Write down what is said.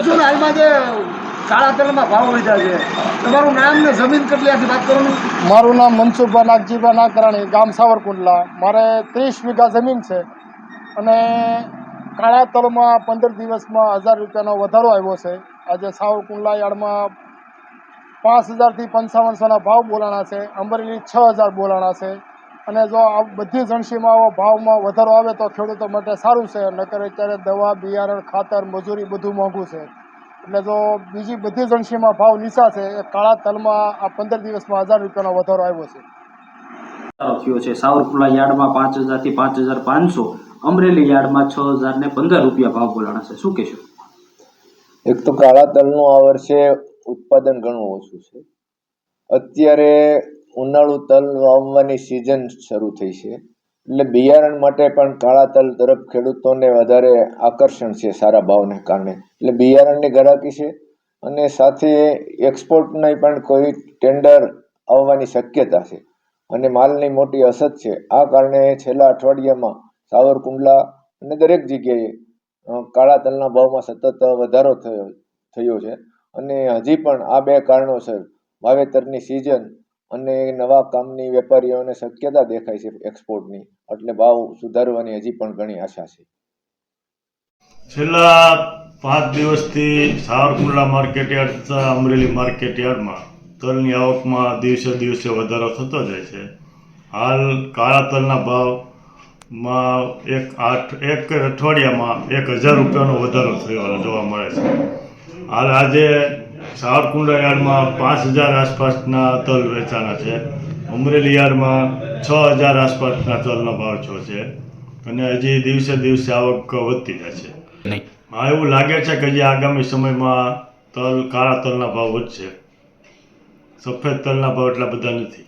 પૂછું ને હાલમાં જે કાળા તલમાં ભાવ વધ્યા છે, તમારું નામ ને જમીન કેટલી આખી વાત કરો ને. મારું નામ મનસુખભાઈ નાગજીભાઈ નાકરાણી, ગામ સાવરકુંડલા. મારે 30 વીઘા જમીન છે અને કાળા તલમાં 15 દિવસમાં 1000 રૂપિયાનો વધારો આવ્યો છે. આજે સાવરકુંડલા યાર્ડમાં 5000 થી 5500ના ભાવ બોલાણા છે. અમરેલી 6000 બોલાણા છે. અને જો આ બધી જણસીમાં આવો ભાવમાં વધારો આવે તો ખેડૂતો માટે સારું છે. નકર અત્યારે દવા, બિયારણ, ખાતર, મજૂરી બધું મોંઘું છે. એટલે જો બીજી બધી જણસીમાં ભાવ નીચા છે, એ કાળા તલમાં આ 15 દિવસમાં 1000 રૂપિયાનો વધારો આવ્યો છે. થયો છે. સાવરકુંડલા યાર્ડમાં 5000 થી 5500, અમરેલી યાર્ડમાં 6000 ને 15 રૂપિયા ભાવ બોલાણા છે. શું કહેશો? એક તો કાળા તલનું આ વર્ષે ઉત્પાદન ઘણું ઓછું છે. અત્યારે ઉનાળુ તલ વાવવાની સિઝન શરૂ થઈ છે, એટલે બિયારણ માટે પણ કાળા તલ તરફ ખેડૂતોને વધારે આકર્ષણ છે સારા ભાવને કારણે. એટલે બિયારણની ગરાકી છે અને સાથે એક્સપોર્ટની પણ કોઈ ટેન્ડર આવવાની શક્યતા છે અને માલની મોટી અછત છે. આ કારણે છેલ્લા અઠવાડિયામાં સાવરકુંડલા અને દરેક જગ્યાએ કાળા તલના ભાવમાં સતત વધારો થયો છે અને હજી પણ આ બે કારણોસર વાવેતરની સિઝન અને નવા કામની વેપારીઓને શક્યતા દેખાય છે એક્સપોર્ટની, એટલે ભાવ સુધારવાની હજી પણ ઘણી આશા છે. છેલ્લા 5 દિવસથી સાવરકુંડલા માર્કેટયાર્ડ, અમરેલી માર્કેટયાર્ડમાં તલની આવકમાં દિવસે દિવસે વધારો થતો જાય છે. હાલ કાળા તલના ભાવમાં એક અઠવાડિયામાં 1000 રૂપિયાનો વધારો થયો જોવા મળે છે. હાલ આજે સાવરકુંડલા યાર્ડમાં 5000 આસપાસના તલ વેચાણા છે. અમરેલી યાર્ડમાં 6000 આસપાસના તલનો ભાવ છે અને હજી દિવસે દિવસે આવક વધતી જાય છે. હા, એવું લાગે છે કે જે આગામી સમયમાં કાળા તલના ભાવ વધશે. સફેદ તલના ભાવ એટલા બધા નથી.